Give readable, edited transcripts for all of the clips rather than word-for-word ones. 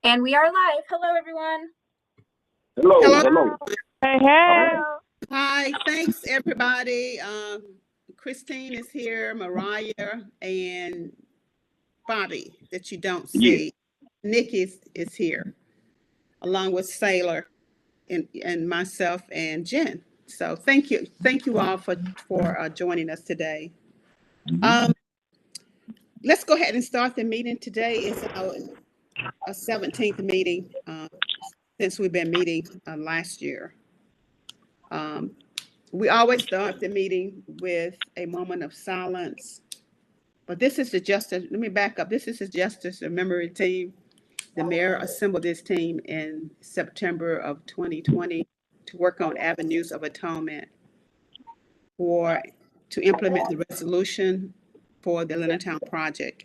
And we are live. Hello, everyone. Hello. Hello. Hello. Hey, hey. Hi, thanks everybody. Christine is here, Mariah, and Bobby that you don't see. Nick is here, along with Sailor and myself and Jen. So thank you all for joining us today. Let's go ahead and start the meeting. Today is our 17th meeting since we've been meeting last year. We always start the meeting with a moment of silence, but this is let me back up. This is the Justice and Memory Team. The mayor assembled this team in September of 2020 to work on avenues of atonement to implement the resolution for the Leonardtown project.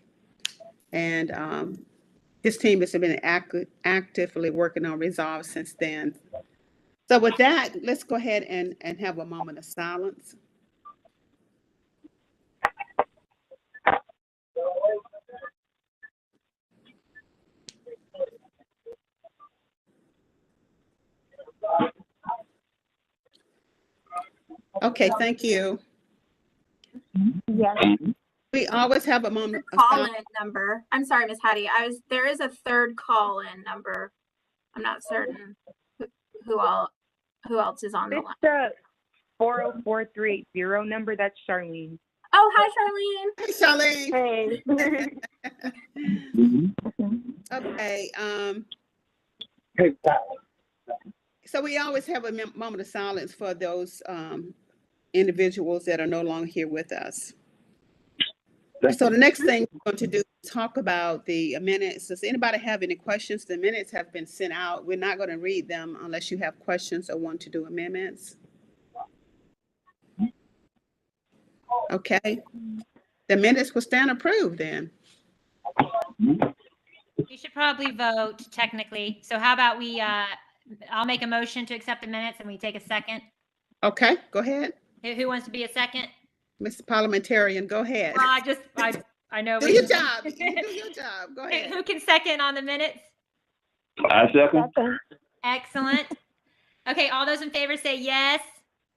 And this team has been actively working on resolve since then. So with that, let's go ahead and have a moment of silence. Okay, thank you. Yes. We always have a moment of Call-in number. I'm sorry, Miss Hattie. There is a third call-in number. I'm not certain who else is on the line. It's the 404-380 number. That's Charlene. Oh, hi, Hey, Charlene. Hey. Okay. So we always have a moment of silence for those individuals that are no longer here with us. So the next thing we're going to do is talk about the minutes. Does anybody have any questions? The minutes have been sent out. We're not going to read them unless you have questions or want to do amendments. Okay. The minutes will stand approved then. You should probably vote technically. So how about I'll make a motion to accept the minutes and we take a second. Okay, go ahead. Who wants to be a second? Mr. Parliamentarian, go ahead. I know. Do your job. You do your job. Go ahead. Who can second on the minutes? I second. Excellent. Okay, all those in favor say yes.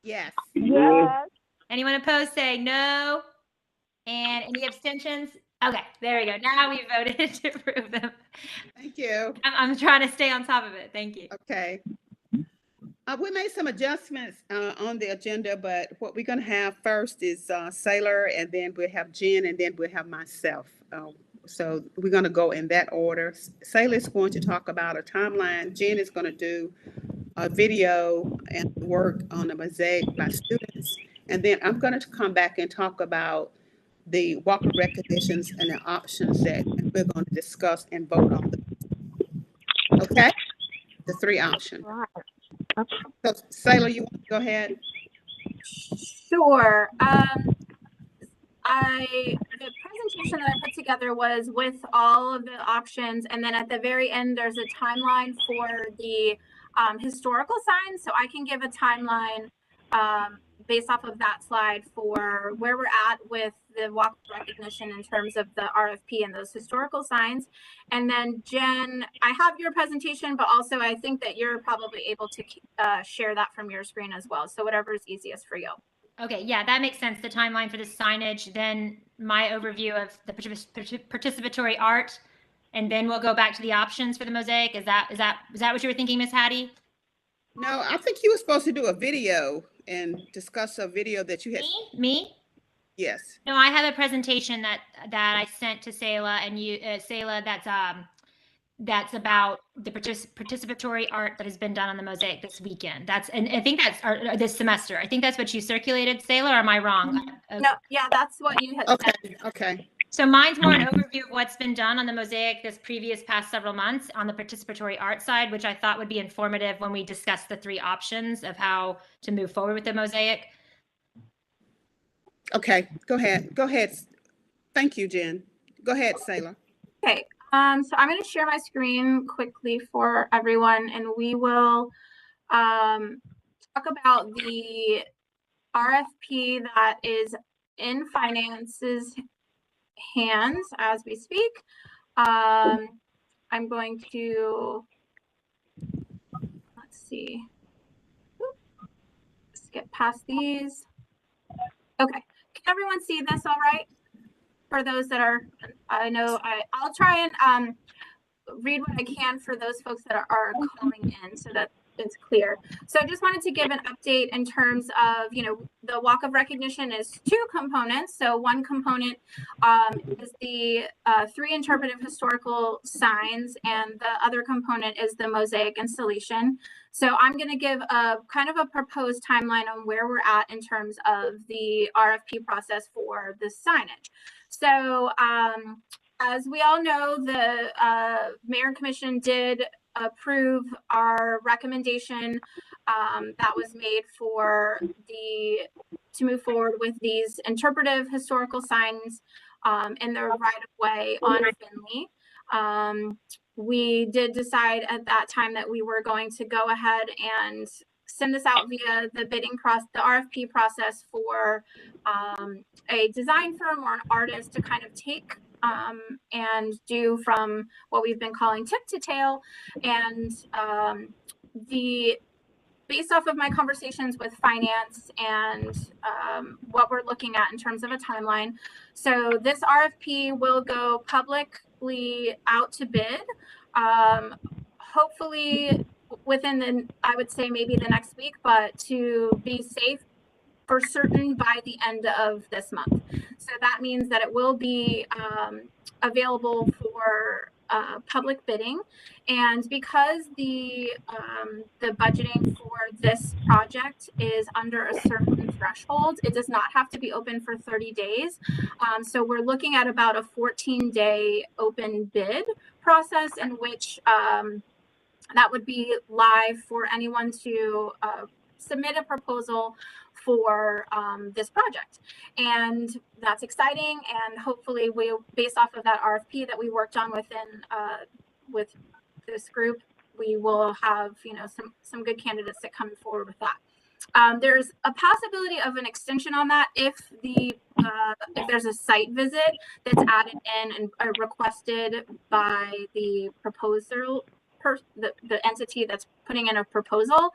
Yes. Yes. Anyone opposed say no. And any abstentions? Okay, there we go. Now we voted to approve them. Thank you. I'm trying to stay on top of it. Thank you. Okay. We made some adjustments on the agenda, but what we're going to have first is Sailor, and then we'll have Jen, and then we'll have myself. So we're going to go in that order. Sailor is going to talk about a timeline. Jen is going to do a video and work on the mosaic by students. And then I'm going to come back and talk about the Walker recognitions and the options that we're going to discuss and vote on. Okay? The three options. Right. Okay. So, Sailor, you want to go ahead? Sure. The presentation that I put together was with all of the options, and then at the very end, there's a timeline for the historical signs. So I can give a timeline based off of that slide for where we're at with the walk recognition in terms of the RFP and those historical signs. And then Jen, I have your presentation, but also I think that you're probably able to share that from your screen as well. So whatever is easiest for you. Okay, yeah, that makes sense. The timeline for the signage, then my overview of the participatory art, and then we'll go back to the options for the mosaic. Is that what you were thinking, Miss Hattie? No, I think you were supposed to do a video and discuss a video that you had. Me? Yes. No, I have a presentation that I sent to Sayla and you, Sayla. That's about the participatory art that has been done on the mosaic this weekend. And I think that's this semester. I think that's what you circulated, Sayla, or am I wrong? No, yeah, that's what you had said. Okay. So mine's more an overview of what's been done on the mosaic this past several months on the participatory art side, which I thought would be informative when we discuss the three options of how to move forward with the mosaic. Okay, go ahead. Go ahead. Thank you, Jen. Go ahead, Sailor. Okay, so I'm going to share my screen quickly for everyone, and we will talk about the RFP that is in finance's hands as we speak. I'm going to, let's see, skip past these. Okay, can everyone see this all right? For those that are, I know I'll try and read what I can for those folks that are calling in so that it's clear. So I just wanted to give an update in terms of, the walk of recognition is two components. So one component is the 3 interpretive historical signs, and the other component is the mosaic installation. So I'm going to give a kind of a proposed timeline on where we're at in terms of the RFP process for the signage. So as we all know, the Mayor and Commission did approve our recommendation that was made to move forward with these interpretive historical signs in the right of way on Finley. We did decide at that time that we were going to go ahead and send this out via the bidding process, the RFP process for a design firm or an artist to kind of take and do from what we've been calling tip to tail. And based off of my conversations with finance and what we're looking at in terms of a timeline. So this RFP will go publicly out to bid, hopefully within I would say maybe the next week, but to be safe, for certain by the end of this month. So that means that it will be available for public bidding. And because the budgeting for this project is under a certain threshold, it does not have to be open for 30 days. So we're looking at about a 14-day open bid process in which that would be live for anyone to submit a proposal for this project. And that's exciting. And hopefully based off of that RFP that we worked on with this group, we will have, some good candidates that come forward with that. There's a possibility of an extension on that if there's a site visit that's added in and requested by the proposer, the entity that's putting in a proposal.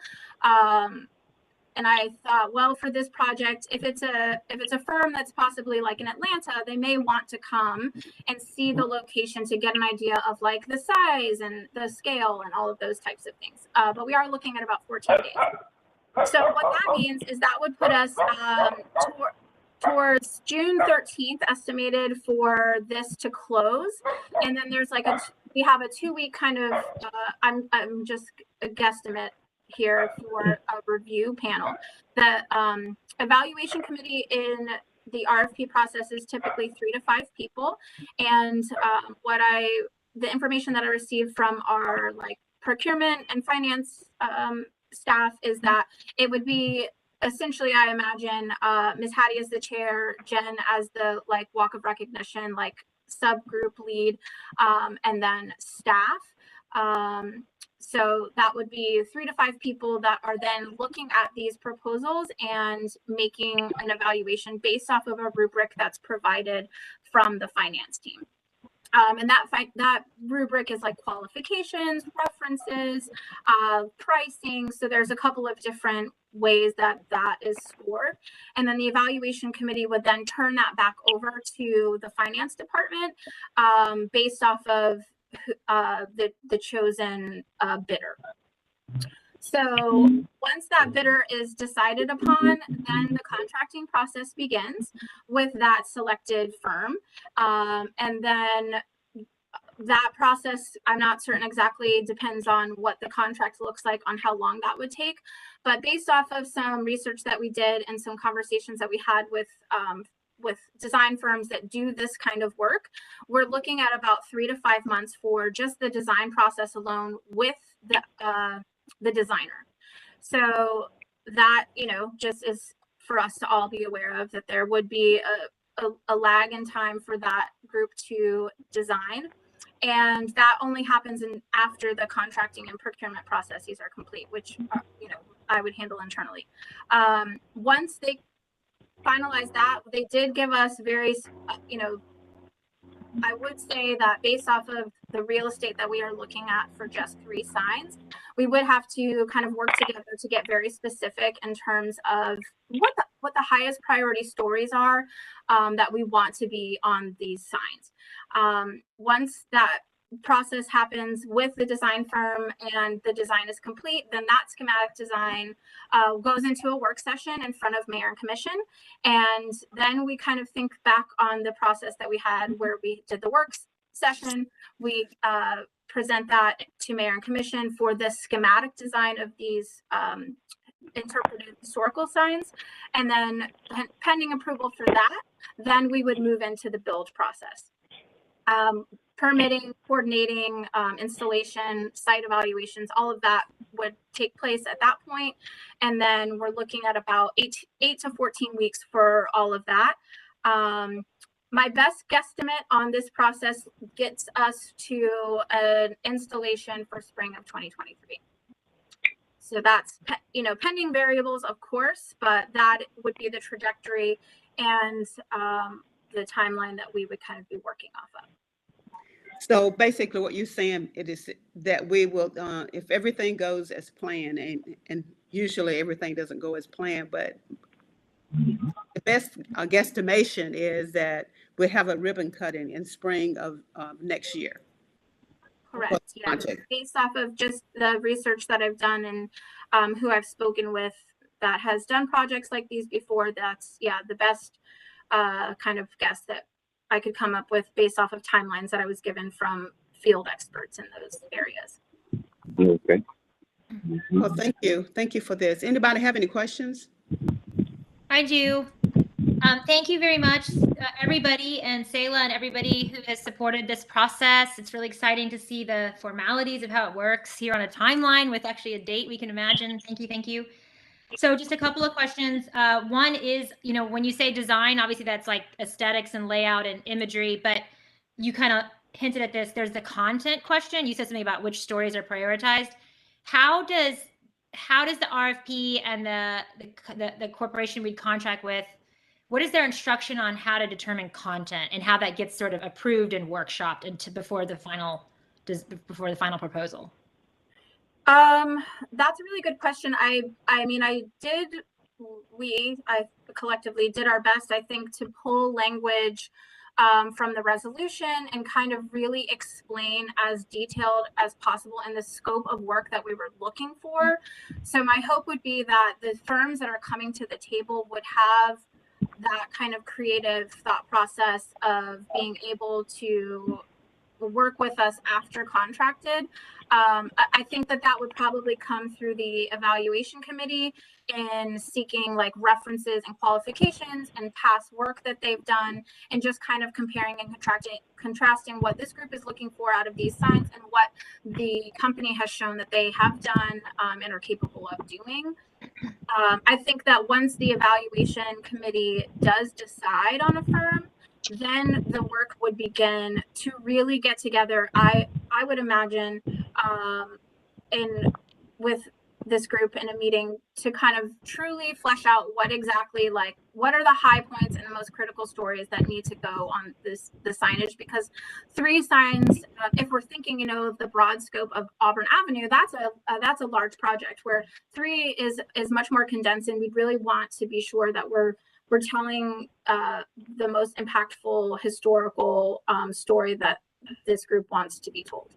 And I thought, well, for this project, if it's a firm that's possibly like in Atlanta, they may want to come and see the location to get an idea of like the size and the scale and all of those types of things. But we are looking at about 14 days. So what that means is that would put us towards June 13th estimated for this to close. And then there's like we have a 2-week kind of, I'm just a guesstimate here for a review panel. The evaluation committee in the RFP process is typically 3 to 5 people. And the information that I received from our like procurement and finance staff is that it would be essentially, I imagine, Ms. Hattie as the chair, Jen as the like walk of recognition, like subgroup lead, and then staff. So that would be 3 to 5 people that are then looking at these proposals and making an evaluation based off of a rubric that's provided from the finance team. And that rubric is like qualifications, references, pricing. So there's a couple of different ways that is scored. And then the evaluation committee would then turn that back over to the finance department based off of the chosen bidder. So once that bidder is decided upon, then the contracting process begins with that selected firm. And then that process, I'm not certain exactly, depends on what the contract looks like on how long that would take. But based off of some research that we did and some conversations that we had with design firms that do this kind of work, we're looking at about 3 to 5 months for just the design process alone with the designer. So that, just is for us to all be aware of, that there would be a lag in time for that group to design. And that only happens after the contracting and procurement processes are complete, which, I would handle internally. Once they finalize that, they did give us very, I would say that based off of the real estate that we are looking at for just 3 signs, we would have to kind of work together to get very specific in terms of what the highest priority stories are that we want to be on these signs. Once that process happens with the design firm and the design is complete, then that schematic design goes into a work session in front of mayor and commission. And then we kind of think back on the process that we had where we did the work session. We present that to mayor and commission for the schematic design of these interpreted historical signs. And then pending approval for that, then we would move into the build process. Permitting, coordinating, installation, site evaluations, all of that would take place at that point. And then we're looking at about 8 to 14 weeks for all of that. My best guesstimate on this process gets us to an installation for spring of 2023. So that's, pending variables, of course, but that would be the trajectory and the timeline that we would kind of be working off of. So basically what you're saying it is that we will, if everything goes as planned, and usually everything doesn't go as planned, but the best guesstimation is that we have a ribbon cutting in spring of next year. Correct. Yeah. Based off of just the research that I've done and who I've spoken with that has done projects like these before, that's the best kind of guess that I could come up with based off of timelines that I was given from field experts in those areas. Okay. Well, thank you. Thank you for this. Anybody have any questions? I do. Thank you very much, everybody, and Selah and everybody who has supported this process. It's really exciting to see the formalities of how it works here on a timeline with actually a date we can imagine. Thank you. Thank you. So just a couple of questions. One is, when you say design, obviously that's like aesthetics and layout and imagery, but you kind of hinted at this. There's the content question. You said something about which stories are prioritized. How does the RFP and the corporation we contract with, what is their instruction on how to determine content and how that gets sort of approved and workshopped before the final proposal? That's a really good question. We collectively did our best, I think, to pull language from the resolution and kind of really explain as detailed as possible in the scope of work that we were looking for. So my hope would be that the firms that are coming to the table would have that kind of creative thought process of being able to work with us after contracted. I think that would probably come through the evaluation committee in seeking like references and qualifications and past work that they've done, and just kind of comparing and contrasting what this group is looking for out of these signs and what the company has shown that they have done and are capable of doing. I think that once the evaluation committee does decide on a firm, then the work would begin to really get together. I would imagine with this group in a meeting to kind of truly flesh out what are the high points and the most critical stories that need to go on the signage, because 3 signs, if we're thinking of the broad scope of Auburn Avenue, that's a large project, where 3 is much more condensed, and we'd really want to be sure that we're telling the most impactful historical story that this group wants to be told.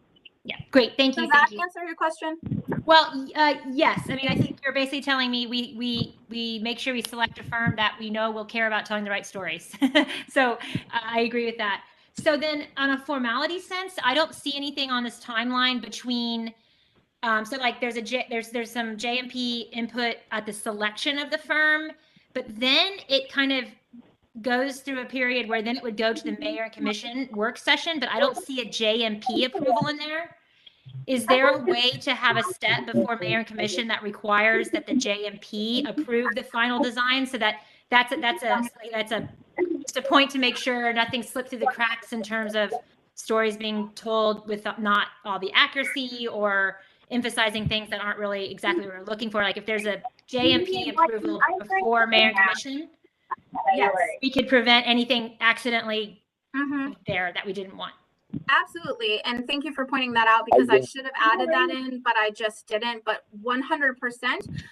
Yeah, great. Thank you. Does that answer your question? Well, yes. I mean, I think you're basically telling me we make sure we select a firm that we know will care about telling the right stories. So I agree with that. So then, on a formality sense, I don't see anything on this timeline between. So like there's some JMP input at the selection of the firm, but then it kind of goes through a period where then it would go to the mayor and commission work session, but I don't see a JMP approval in there. Is there a way to have a step before mayor and commission that requires that the JMP approve the final design, so that that's just a point to make sure nothing slipped through the cracks in terms of stories being told with not all the accuracy or emphasizing things that aren't really exactly what we're looking for? Like if there's a JMP approval before mayor and commission, yes, we could prevent anything accidentally there that we didn't want. Absolutely. And thank you for pointing that out, because I should have added that in, but I just didn't. But 100%,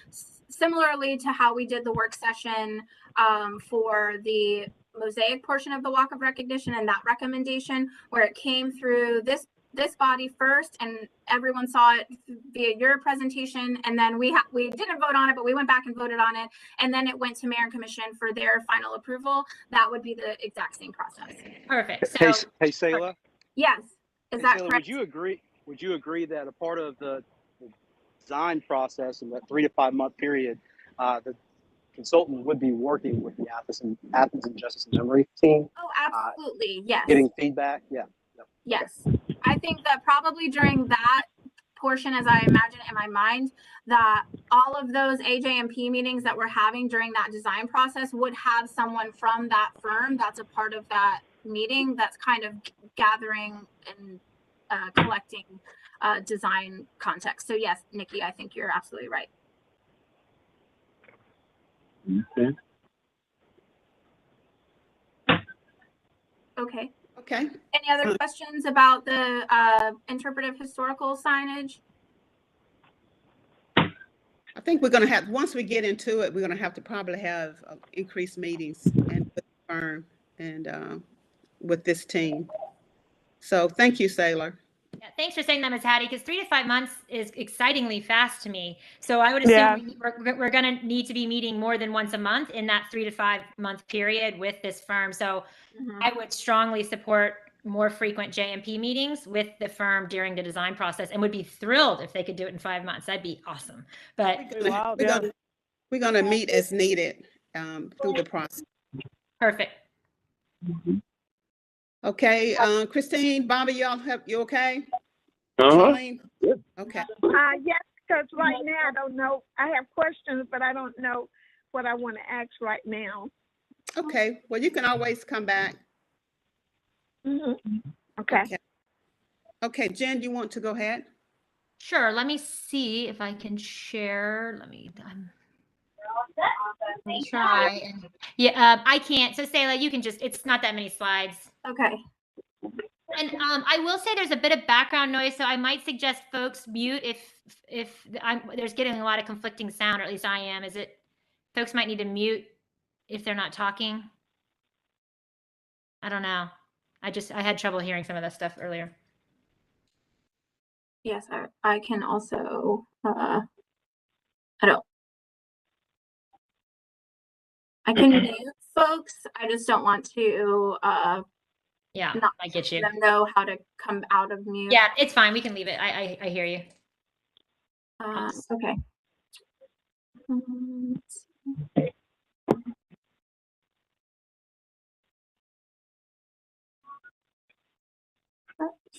similarly to how we did the work session for the mosaic portion of the walk of recognition and that recommendation, where it came through this body first and everyone saw it via your presentation, and then we didn't vote on it, but we went back and voted on it, and then it went to mayor and commission for their final approval. That would be the exact same process. Perfect. So, Hey, Sayla. yes, is that Sayla, correct? would you agree that a part of the design process in that 3 to 5 month period, the consultant would be working with the Athens and Justice and Memory team? Oh, absolutely. Yes. Getting feedback? Yeah. Yes. I think that probably during that portion, as I imagine it in my mind, that all of those AJMP meetings that we're having during that design process would have someone from that firm that's a part of that meeting that's kind of gathering and collecting design context. So yes, Nikki, I think you're absolutely right. Okay. Okay. Okay. Any other questions about the interpretive historical signage? I think we're going to have, once we get into it, we're going to have to probably have increased meetings and with the firm and with this team. So thank you, Saylor. yeah, thanks for saying that, Ms. Hattie, because 3 to 5 months is excitingly fast to me. So I would assume we're going to need to be meeting more than once a month in that 3 to 5 month period with this firm. So I would strongly support more frequent JMP meetings with the firm during the design process, and would be thrilled if they could do it in 5 months. That'd be awesome. But We're going to meet as needed through the process. perfect. Okay, Christine, Bobby, you okay? Charlene? Okay. Yes, because right now I don't know. I have questions, but I don't know what I want to ask right now. Okay, well, you can always come back. Okay. Okay, Jen, you want to go ahead? Sure. Let me see if I can share. Let me try. And, yeah, I can't. So Sayla, you can just, it's not that many slides. Okay. And I will say there's a bit of background noise, so I might suggest folks mute if there's getting a lot of conflicting sound, or at least I am. Folks might need to mute if they're not talking. I don't know. I had trouble hearing some of that stuff earlier. Yes, I can also, I can mute folks. I just don't want to, Yeah, not I get you. let them know how to come out of mute. Yeah, it's fine. We can leave it. I hear you. Okay.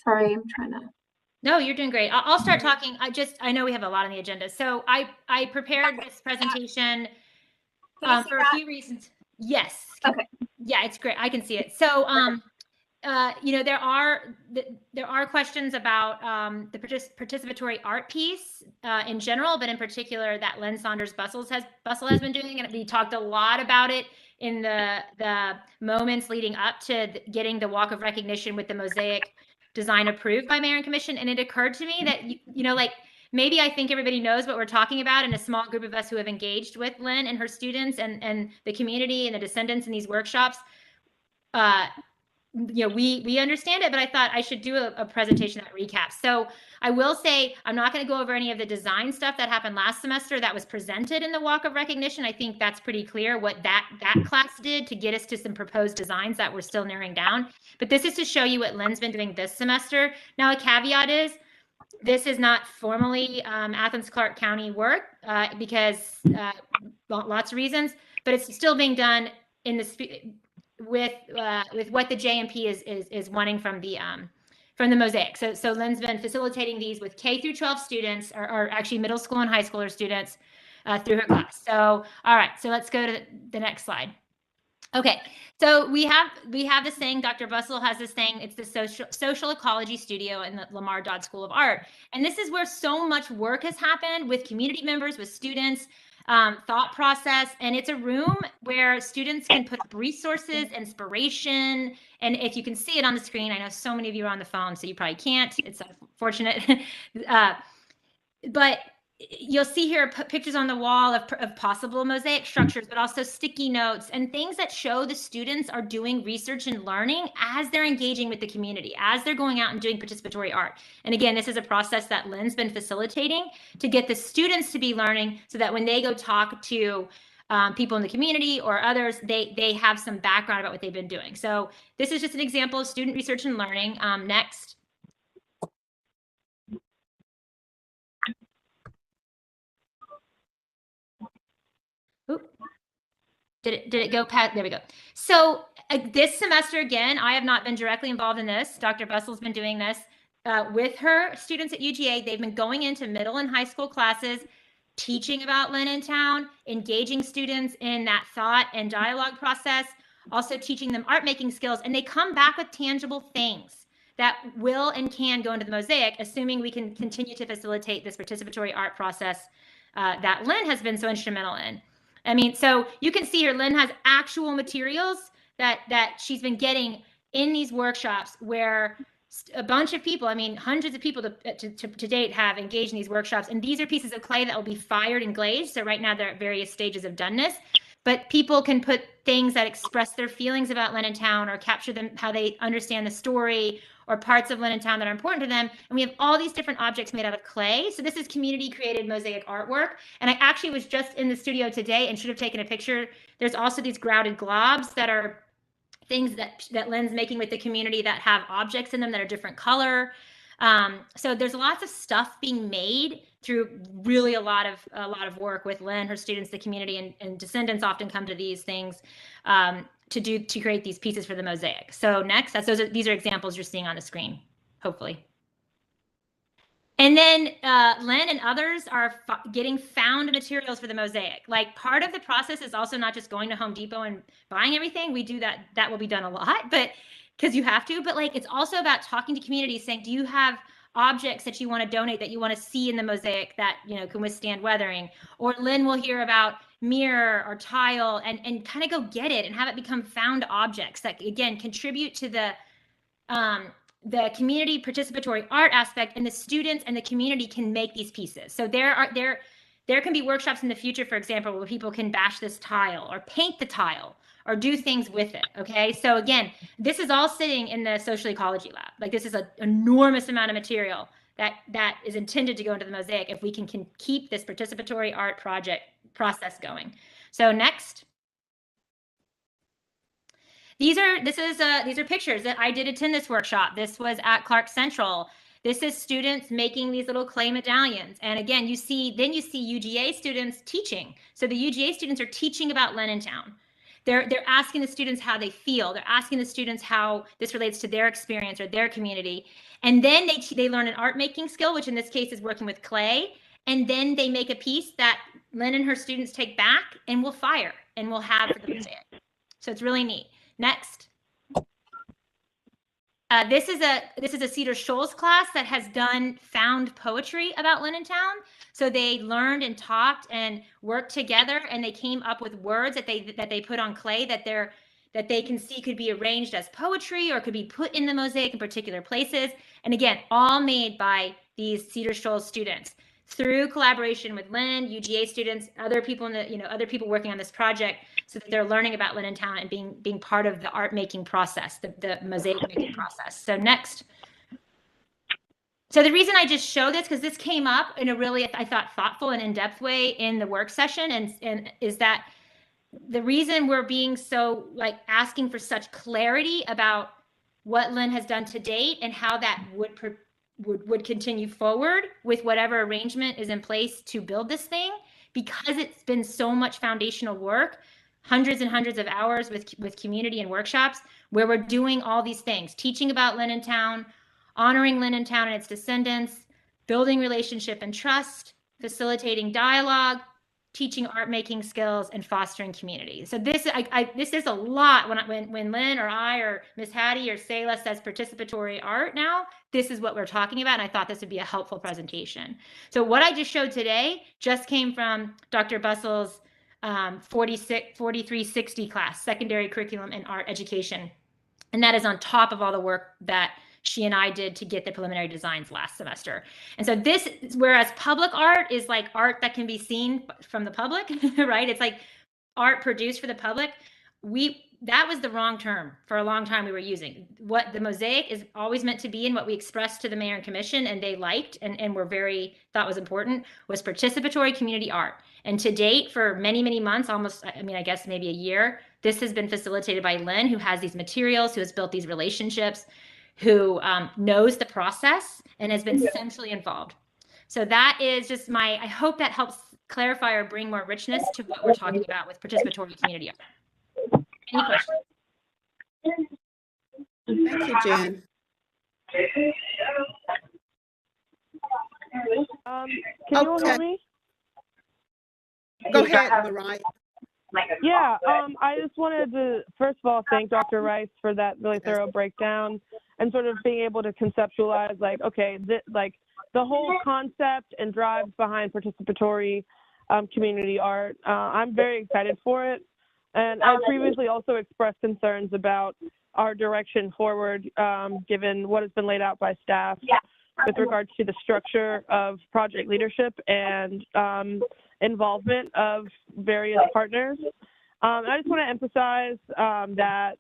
Sorry, I'm trying to. No, you're doing great. I'll start talking. I know we have a lot on the agenda. So I prepared this presentation for a few reasons. Yes. Okay. Yeah, it's great. I can see it. So, there are questions about the participatory art piece in general, but in particular that Len Saunders Bustle has been doing, and we talked a lot about it in the moments leading up to getting the walk of recognition with the mosaic design approved by mayor and commission. And it occurred to me that maybe I think everybody knows what we're talking about, and a small group of us who have engaged with Lynn and her students and the community and the descendants in these workshops. We understand it, but I thought I should do a presentation that recaps. So I will say I'm not going to go over any of the design stuff that happened last semester that was presented in the walk of recognition. I think that's pretty clear what that class did to get us to some proposed designs that we're still narrowing down. But this is to show you what Lynn's been doing this semester. Now, a caveat is this is not formally Athens-Clarke County work because lots of reasons, but it's still being done in the with what the JMP is wanting from the mosaic. So Lynn's been facilitating these with K through 12 students, or actually middle school and high schooler students through her class. So all right, so let's go to the next slide. Okay, so we have this thing. Dr. Bustle has this thing. It's the social ecology studio in the Lamar Dodd School of Art, and this is where so much work has happened with community members, with students. thought process. And it's a room where students can put up resources, inspiration. And if you can see it on the screen, I know so many of you are on the phone, so you probably can't. It's unfortunate. But you'll see here pictures on the wall of possible mosaic structures, but also sticky notes and things that show the students are doing research and learning as they're engaging with the community, as they're going out and doing participatory art. And again, this is a process that Lynn's been facilitating to get the students to be learning so that when they go talk to people in the community or others, they have some background about what they've been doing. So this is just an example of student research and learning. Next. Did it go past? There we go. So this semester, again, I have not been directly involved in this. Dr. Bussel's been doing this with her students at UGA. They've been going into middle and high school classes, teaching about Lynn in Town, engaging students in that thought and dialogue process, also teaching them art making skills. And they come back with tangible things that will and can go into the mosaic, assuming we can continue to facilitate this participatory art process that Lynn has been so instrumental in. I mean, so you can see here, Lynn has actual materials that she's been getting in these workshops where a bunch of people, I mean, hundreds of people to date have engaged in these workshops. And these are pieces of clay that will be fired and glazed. So right now they're at various stages of doneness, but people can put things that express their feelings about Lynn in Town or capture them, how they understand the story or parts of Lynn in Town that are important to them. And we have all these different objects made out of clay. So this is community created mosaic artwork. And I actually was just in the studio today and should have taken a picture. There's also these grouted globs that are things that Lynn's making with the community that have objects in them that are different color. So there's lots of stuff being made through really a lot of work with Lynn, her students, the community, and descendants often come to these things to create these pieces for the mosaic. So next, these are examples you're seeing on the screen, hopefully. And then Lynn and others are getting found materials for the mosaic. Like part of the process is also not just going to Home Depot and buying everything. We do that. That will be done a lot, but because you have to. But like it's also about talking to communities, saying, do you have objects that you want to donate that you want to see in the mosaic that can withstand weathering? Or Lynn will hear about mirror or tile and kind of go get it and have it become found objects that again contribute to the community participatory art aspect, and the students and the community can make these pieces. So there can be workshops in the future, for example, where people can bash this tile or paint the tile or do things with it. Okay, so again, this is all sitting in the social ecology lab. Like this is an enormous amount of material that is intended to go into the mosaic if we can keep this participatory art process going. So next. These are pictures that I did attend this workshop. This was at Clarke Central. This is students making these little clay medallions. And again, you see UGA students teaching. So the UGA students are teaching about Lynn in Town. They're asking the students how they feel. They're asking the students how this relates to their experience or their community. And then they learn an art making skill, which in this case is working with clay. And then they make a piece that Lynn and her students take back and will fire and will have for the mosaic. So it's really neat. Next. This is a Cedar Shoals class that has done found poetry about Lynn in Town. So they learned and talked and worked together, and they came up with words that they put on clay that they can see could be arranged as poetry or could be put in the mosaic in particular places. And again, all made by these Cedar Shoals students through collaboration with Lynn, UGA students, other people other people working on this project, so that they're learning about Lynn in Town and being part of the art making process, the mosaic making process. So next. So the reason I just show this, because this came up in a really, I thought, thoughtful and in-depth way in the work session, and is that the reason we're being so asking for such clarity about what Lynn has done to date and how that would continue forward with whatever arrangement is in place to build this thing, because it's been so much foundational work, hundreds and hundreds of hours with community and workshops where we're doing all these things, teaching about Lynn in Town, honoring Lynn in Town and its descendants, building relationship and trust, facilitating dialogue, teaching art making skills, and fostering community. So this is a lot. When Lynn or I or Miss Hattie or Selah says participatory art now, this is what we're talking about, and I thought this would be a helpful presentation. So what I just showed today just came from Dr. Bussel's 4360 class, Secondary Curriculum and Art Education. And that is on top of all the work that she and I did to get the preliminary designs last semester. And so this, whereas public art is like art that can be seen from the public, right? It's like art produced for the public. That was the wrong term for a long time we were using. What the mosaic is always meant to be and what we expressed to the mayor and commission and they liked and were thought was important was participatory community art. And to date, for many, many months, almost, I guess maybe a year, this has been facilitated by Lynn, who has these materials, who has built these relationships, who knows the process and has been centrally involved. So that is just I hope that helps clarify or bring more richness to what we're talking about with participatory community art. Any questions? Thank you, Jen. Can you all hear me? Go ahead, Mariah. Yeah, I just wanted to, first of all, thank Dr. Rice for that really thorough breakdown and sort of being able to conceptualize, like, okay, like the whole concept and drives behind participatory community art. I'm very excited for it. And I previously also expressed concerns about our direction forward, given what has been laid out by staff with regards to the structure of project leadership and involvement of various partners. I just want to emphasize that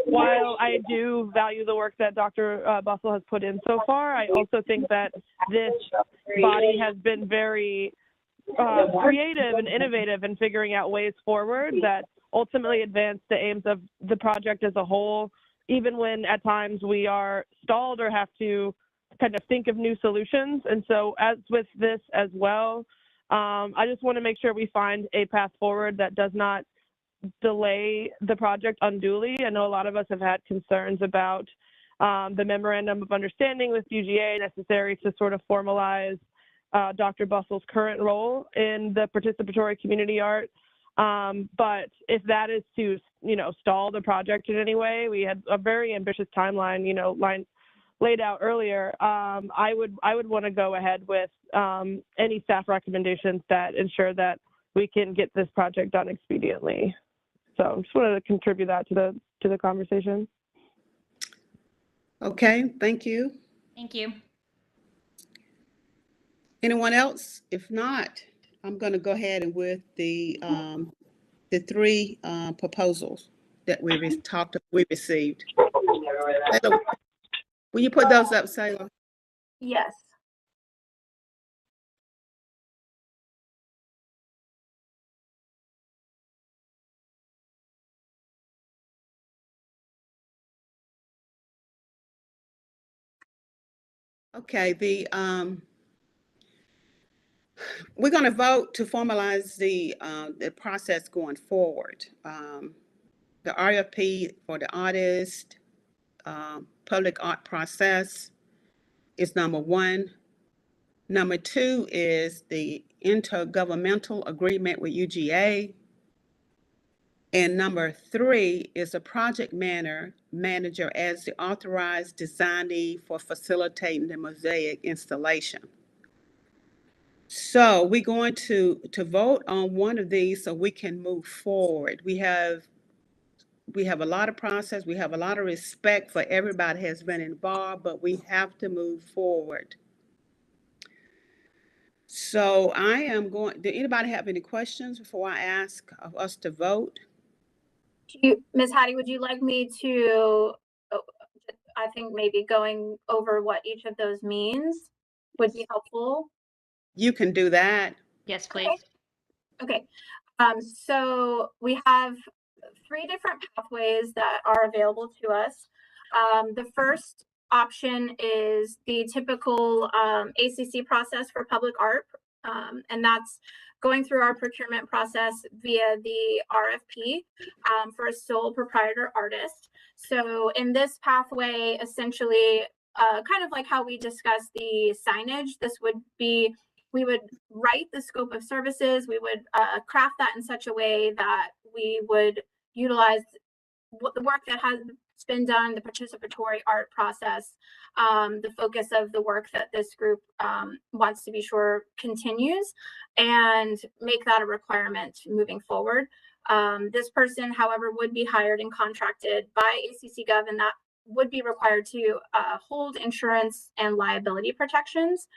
while I do value the work that Dr. Bussell has put in so far, I also think that this body has been very creative and innovative in figuring out ways forward that ultimately advance the aims of the project as a whole, even when at times we are stalled or have to kind of think of new solutions. And so as with this as well, I just want to make sure we find a path forward that does not delay the project unduly. I know a lot of us have had concerns about the memorandum of understanding with UGA necessary to sort of formalize Dr. Bussell's current role in the participatory community art. But if that is to, stall the project in any way, we had a very ambitious timeline, laid out earlier. I would want to go ahead with any staff recommendations that ensure that we can get this project done expediently. So just wanted to contribute that to the conversation. Okay, thank you. Thank you. Anyone else? If not, I'm going to go ahead and with the three proposals that we received. Will you put those up, Selah? Yes. Okay, we're going to vote to formalize the process going forward. The RFP for the artist public art process is number one. Number two is the intergovernmental agreement with UGA. And number three is a project manager as the authorized designee for facilitating the mosaic installation. So we're going to vote on one of these so we can move forward. We have a lot of process. We have a lot of respect for everybody has been involved, but we have to move forward. So I am going, did anybody have any questions before I ask of us to vote? Ms. Hattie, would you like me to, I think maybe going over what each of those means would be helpful? You can do that. Yes, please. Okay. So we have three different pathways that are available to us. The first option is the typical ACC process for public art, and that's going through our procurement process via the RFP for a sole proprietor artist. So in this pathway, essentially, kind of like how we discussed the signage, this would be we would write the scope of services. We would craft that in such a way that we would utilize the work that has been done, the participatory art process, the focus of the work that this group wants to be sure continues, and make that a requirement moving forward. This person, however, would be hired and contracted by ACC Gov, and that would be required to hold insurance and liability protections.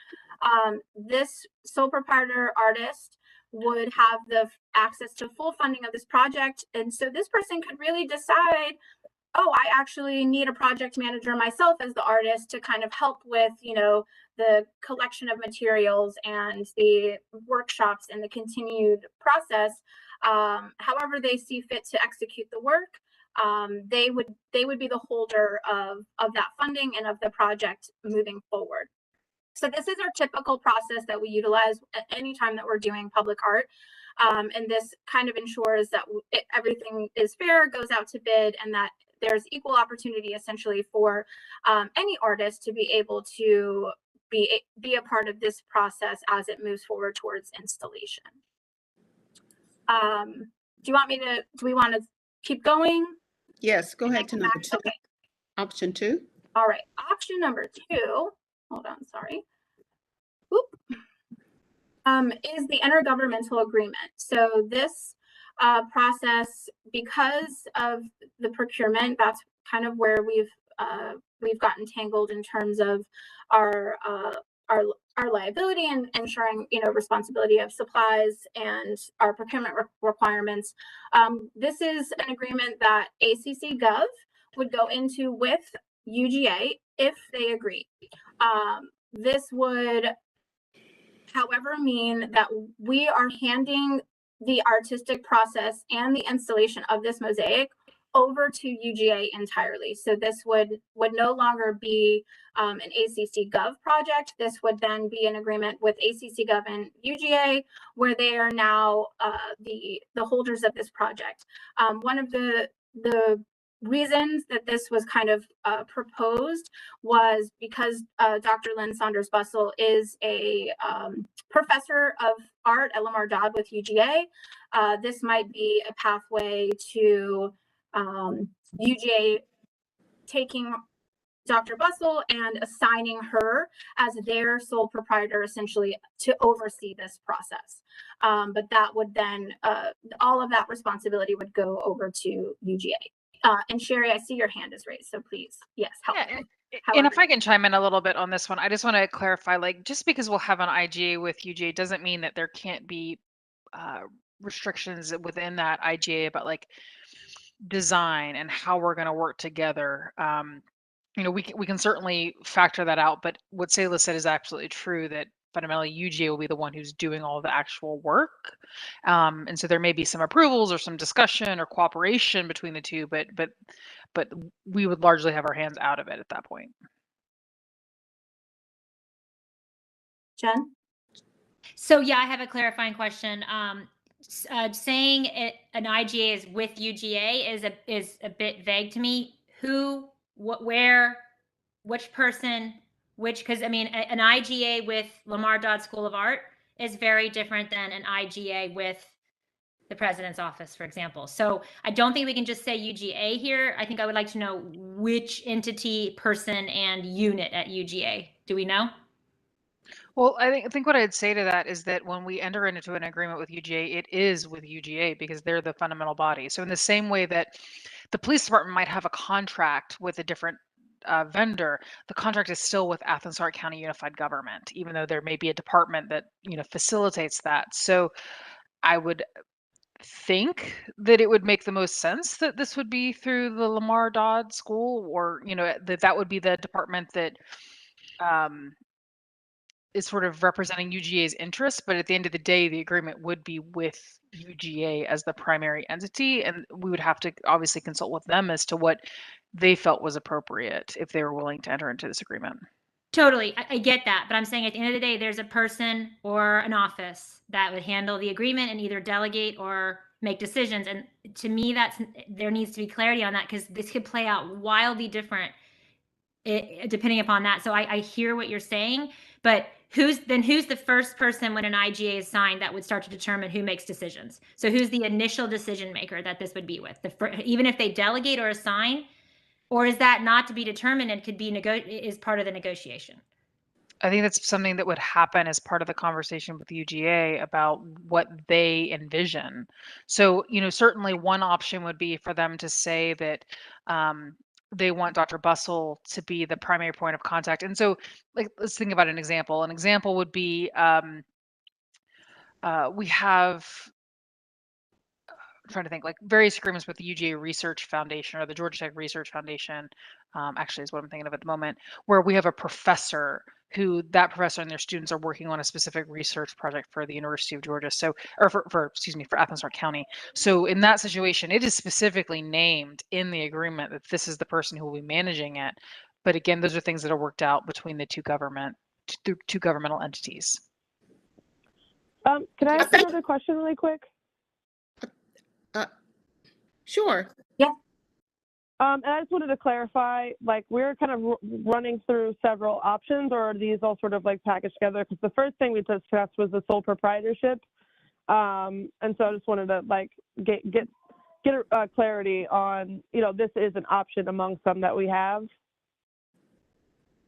This sole proprietor artist would have the access to full funding of this project. And so this person could really decide, oh, I actually need a project manager myself as the artist to kind of help with, the collection of materials and the workshops and the continued process. However they see fit to execute the work, they would be the holder of that funding and of the project moving forward. So this is our typical process that we utilize at any time that we're doing public art. And this kind of ensures that everything is fair, goes out to bid, and that there's equal opportunity essentially for any artist to be able to be a part of this process as it moves forward towards installation. Do we want to keep going? Yes, go ahead to number 2. Okay. Option 2. All right, option number 2. Hold on, sorry. Oop. Is the intergovernmental agreement. So this process, because of the procurement, that's kind of where we've gotten tangled in terms of our liability and ensuring responsibility of supplies and our procurement requirements. This is an agreement that ACC Gov would go into with UGA if they agree. This would, however, mean that we are handing the artistic process and the installation of this mosaic over to UGA entirely. So this would no longer be an ACC Gov project. This would then be an agreement with ACC Gov and UGA, where they are now the holders of this project. One of the reasons that this was kind of proposed was because Dr. Lynn Saunders Bussell is a professor of art at Lamar Dodd with UGA. This might be a pathway to UGA taking Dr. Bussell and assigning her as their sole proprietor essentially to oversee this process. But that would then, all of that responsibility would go over to UGA. And Sherry, I see your hand is raised, so please, yes, help. Yeah, and if I can chime in a little bit on this one, I just want to clarify, like, just because we'll have an IGA with UGA doesn't mean that there can't be restrictions within that IGA about like design and how we're going to work together. We can certainly factor that out, but what Selah said is absolutely true, that fundamentally UGA will be the one who's doing all the actual work. And so there may be some approvals or some discussion or cooperation between the two, but we would largely have our hands out of it at that point. Jen? So yeah, I have a clarifying question. Saying an IGA is with UGA is a bit vague to me. Who, what, where, which person, because I mean, an IGA with Lamar Dodd School of Art is very different than an IGA with the president's office, for example. So I don't think we can just say UGA here. I think I would like to know which entity, person, and unit at UGA. Do we know? Well, I think what I'd say to that is that when we enter into an agreement with UGA, it is with UGA because they're the fundamental body. So in the same way that the police department might have a contract with a different vendor, the contract is still with Athens-Clarke County Unified Government, even though there may be a department that facilitates that. So I would think that it would make the most sense that this would be through the Lamar Dodd School, or that would be the department that is sort of representing UGA's interests, but at the end of the day, the agreement would be with UGA as the primary entity, and we would have to obviously consult with them as to what they felt was appropriate if they were willing to enter into this agreement. Totally, I get that, but I'm saying at the end of the day, there's a person or an office that would handle the agreement and either delegate or make decisions, and to me, there needs to be clarity on that, because this could play out wildly different depending upon that. So I hear what you're saying, but who's the first person when an IGA is signed that would start to determine who makes decisions? So who's the initial decision maker that this would be with? Even if they delegate or assign, or is that not to be determined and could be is part of the negotiation? I think that's something that would happen as part of the conversation with UGA about what they envision. So, certainly one option would be for them to say that they want Dr. Bustle to be the primary point of contact. And so, let's think about an example. An example would be we have, I'm trying to think, like various agreements with the UGA Research Foundation or the Georgia Tech Research Foundation, actually is what I'm thinking of at the moment, where we have a professor that professor and their students are working on a specific research project for the University of Georgia. So, or for Athens-Clarke County. So in that situation, it is specifically named in the agreement that this is the person who will be managing it. But again, those are things that are worked out between the two governmental entities. Can I ask another question really quick? Sure. Yeah. And I just wanted to clarify, like, we're kind of running through several options, or are these all sort of like packaged together? Because the first thing we discussed was the sole proprietorship. And so I just wanted to like get clarity on, this is an option among some that we have.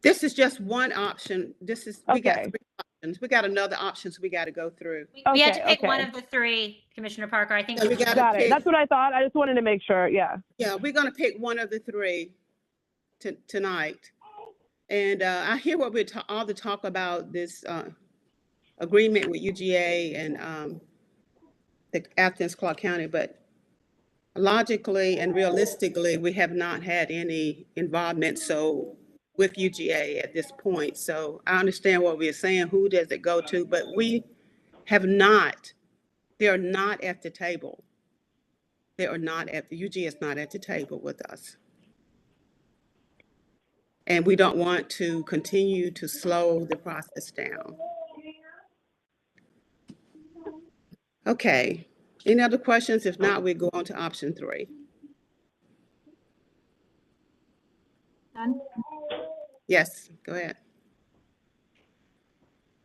This is just one option. We got Okay. 3 options. We got another options we got to go through. We had to pick Okay. one of the 3, Commissioner Parker. I think Yeah, we gotta got it. pick. That's what I thought. I just wanted to make sure. Yeah. Yeah, we're going to pick one of the 3 tonight. And I hear what all the talk about this agreement with UGA and the Athens-Clarke County, but logically and realistically, we have not had any involvement with UGA at this point. So I understand what we're saying, who does it go to, but we have not, they're not at the table. UGA is not at the table with us. And we don't want to continue to slow the process down. Okay, any other questions? If not, we go on to option 3. Done? Yes, go ahead.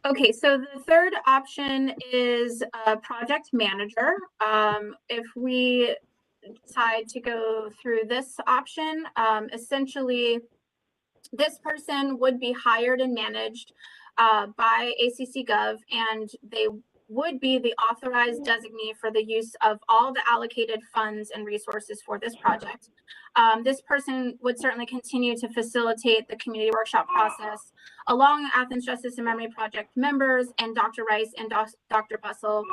Okay, so the third option is a project manager. If we decide to go through this option, essentially this person would be hired and managed by ACC Gov, and they would be the authorized designee for the use of all the allocated funds and resources for this project. This person would certainly continue to facilitate the community workshop process along Athens Justice and Memory Project members and Dr. Rice and Dr. Bustle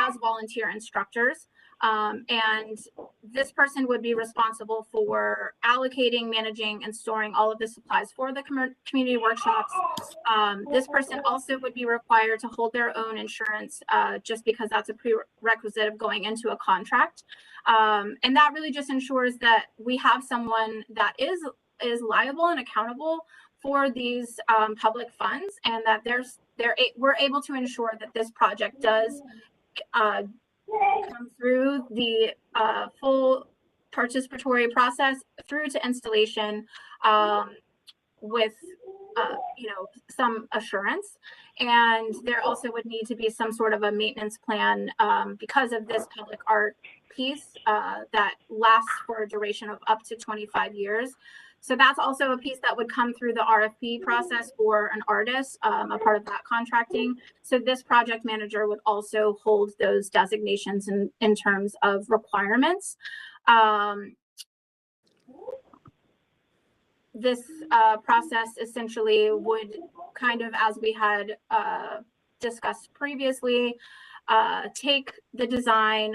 as volunteer instructors. And this person would be responsible for allocating, managing, and storing all of the supplies for the community workshops. This person also would be required to hold their own insurance just because that's a prerequisite of going into a contract. And that really just ensures that we have someone that is liable and accountable for these public funds, and that we're able to ensure that this project does come through the full participatory process through to installation with some assurance. And there also would need to be some sort of a maintenance plan because of this public art piece that lasts for a duration of up to 25 years. So that's also a piece that would come through the RFP process for an artist, a part of that contracting. So this project manager would also hold those designations in terms of requirements. This process essentially would kind of, as we had discussed previously, take the design,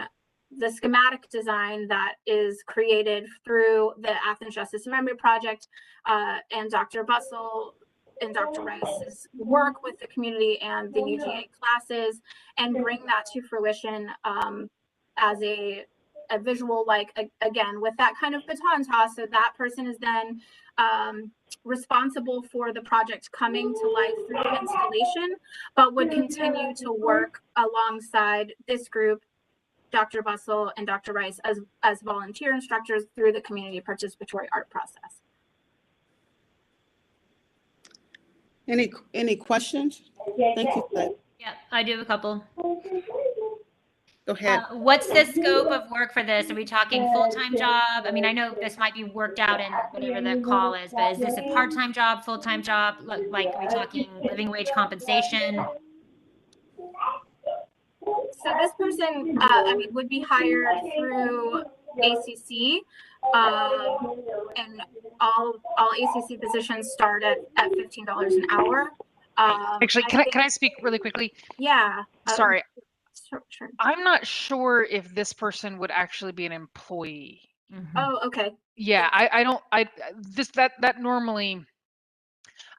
the schematic design that is created through the Athens Justice and Memory Project and Dr. Bustle and Dr. Rice's work with the community and the UGA classes, and bring that to fruition as a visual, again, with that kind of baton toss. So that person is then responsible for the project coming to life through installation, but would continue to work alongside this group, Dr. Bustle and Dr. Rice, as volunteer instructors through the community participatory art process. Any questions? Thank you. Go Yeah, I do have a couple. ahead. What's the scope of work for this? Are we talking full-time job? I mean, I know this might be worked out in whatever the call is, but is this a part-time job, full-time job? Like, are we talking living wage compensation? So this person, would be hired through ACC, and all ACC positions start at $15 an hour. Actually, can I speak really quickly? Yeah. Sorry, Sure. I'm not sure if this person would actually be an employee. Oh, okay. Yeah, that normally,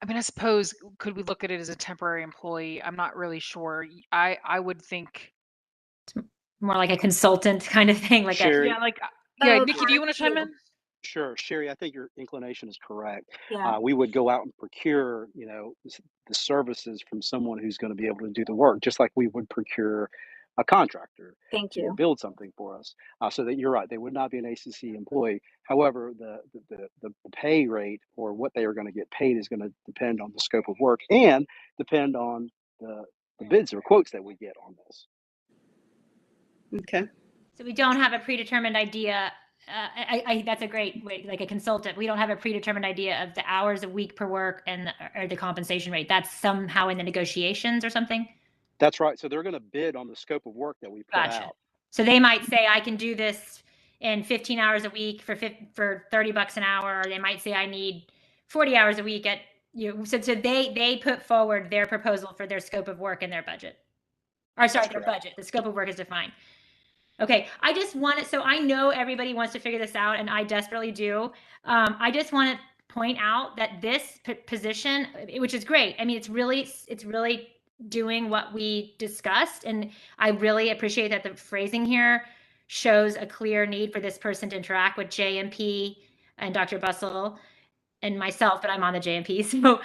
I mean, I suppose, could we look at it as a temporary employee? I'm not really sure. I would think, More like a consultant kind of thing, like Sherry, Nikki, do you want to chime in? Sure, Sherry, I think your inclination is correct. Yeah. We would go out and procure, the services from someone who's going to be able to do the work, just like we would procure a contractor Thank to you. build something for us. So that you're right, they would not be an ACC employee. However, the pay rate or what they are going to get paid is going to depend on the scope of work and depend on the bids or quotes that we get on this. Okay. So we don't have a predetermined idea. That's a great way, like a consultant. We don't have a predetermined idea of the hours a week per work or the compensation rate. That's somehow in the negotiations or something. That's right. So they're going to bid on the scope of work that we put Gotcha. out. So they might say, I can do this in 15 hours a week for $30 an hour. Or they might say, I need 40 hours a week at So they put forward their proposal for their scope of work and their budget. Or sorry, their budget. The scope of work is defined. Okay, I just want to, so I know everybody wants to figure this out, and I desperately do. I just want to point out that this position, which is great. I mean, it's really doing what we discussed, and I really appreciate that the phrasing here shows a clear need for this person to interact with JMP and Dr. Bustle and myself, but I'm on the JMP. So,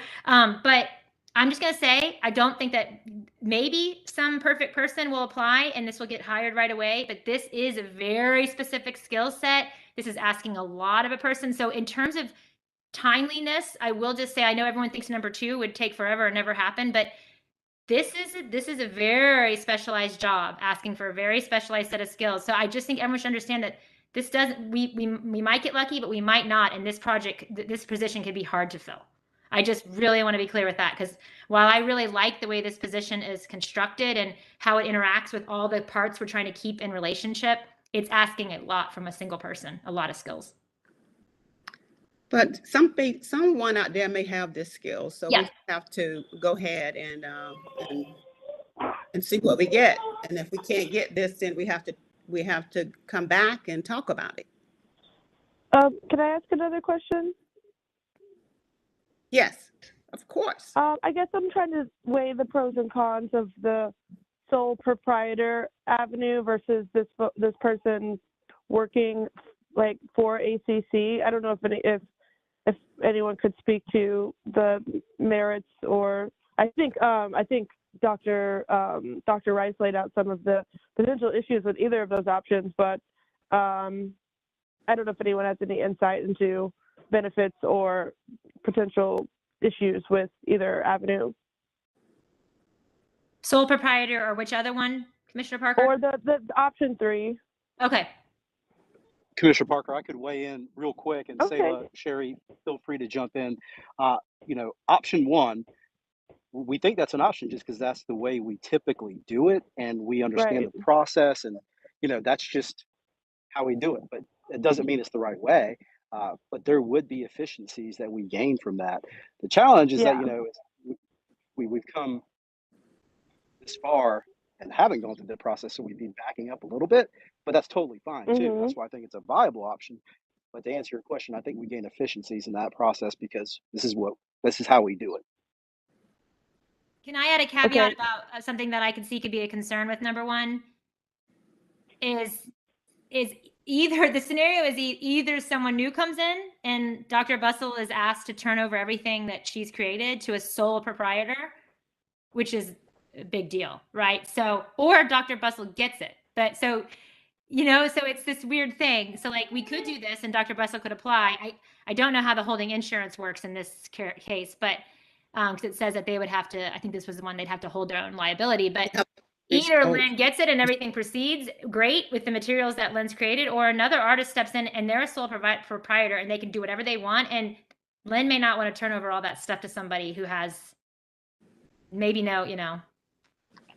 but I'm just going to say, I don't think that maybe some perfect person will apply and this will get hired right away, but this is a very specific skill set. This is asking a lot of a person. So in terms of timeliness, I will just say, I know everyone thinks number 2 would take forever and never happen, but this is a very specialized job asking for a very specialized set of skills. So I just think everyone should understand that this doesn't, we might get lucky, but we might not. And this position could be hard to fill. I just really want to be clear with that, because while I really like the way this position is constructed and how it interacts with all the parts we're trying to keep in relationship, it's asking a lot from a single person, a lot of skills. But someone out there may have this skill, so we have to go ahead and see what we get. And if we can't get this, then we have to come back and talk about it. Can I ask another question? Yes, of course. I guess I'm trying to weigh the pros and cons of the sole proprietor avenue versus this person working like for ACC. I don't know if anyone could speak to the merits, or I think Dr. Rice laid out some of the potential issues with either of those options, but I don't know if anyone has any insight into benefits or potential issues with either avenue. Sole proprietor, or which other one, Commissioner Parker? Or the option 3. Okay. Commissioner Parker, I could weigh in real quick and Okay. say, Sherry, feel free to jump in. Option 1, we think that's an option just because that's the way we typically do it, and we understand the process, and that's just how we do it. But it doesn't mean it's the right way. But there would be efficiencies that we gain from that. The challenge is that we've come this far and haven't gone through the process, so we'd be backing up a little bit. But that's totally fine too. Mm-hmm. That's why I think it's a viable option. But to answer your question, I think we gain efficiencies in that process because this is how we do it. Can I add a caveat about something that I can see could be a concern with number 1? Is either the scenario is either someone new comes in and Dr. Bustle is asked to turn over everything that she's created to a sole proprietor, which is a big deal, right? So, or Dr. Bustle gets it. But so, so it's this weird thing. So like we could do this and Dr. Bustle could apply. I don't know how the holding insurance works in this case, but because it says that they would have to, I think this was the one they'd have to hold their own liability, but Yep. either Oh. Lynn gets it and everything proceeds great with the materials that Lynn's created, or another artist steps in and they're a sole proprietor and they can do whatever they want. And Lynn may not want to turn over all that stuff to somebody who has maybe no, you know.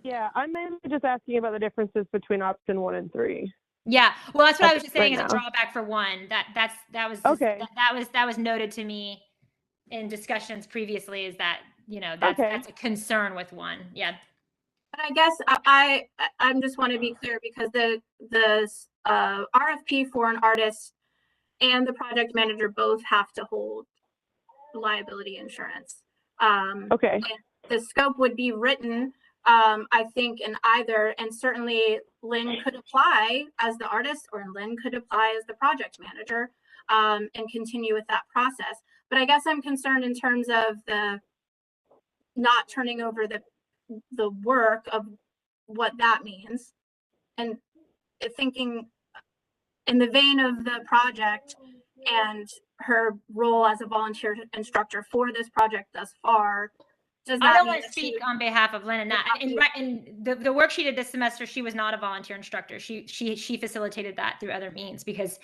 Yeah, I'm mainly just asking about the differences between option 1 and 3. Yeah, well, that's what I was just saying Right as a now. drawback for one. That was just, Okay. that was noted to me in discussions previously. Is that, you know, that's a concern with one. Yeah. But I guess I just want to be clear, because the RFP for an artist and the project manager both have to hold liability insurance. Okay. And the scope would be written, I think, in either, and certainly Lynn could apply as the artist, or Lynn could apply as the project manager, and continue with that process. But I guess I'm concerned in terms of the not turning over the work of what that means, and thinking in the vein of the project and her role as a volunteer instructor for this project thus far. Does that I don't mean want to that speak on behalf of Lynn and that. And the work she did this semester, she was not a volunteer instructor. She facilitated that through other means, because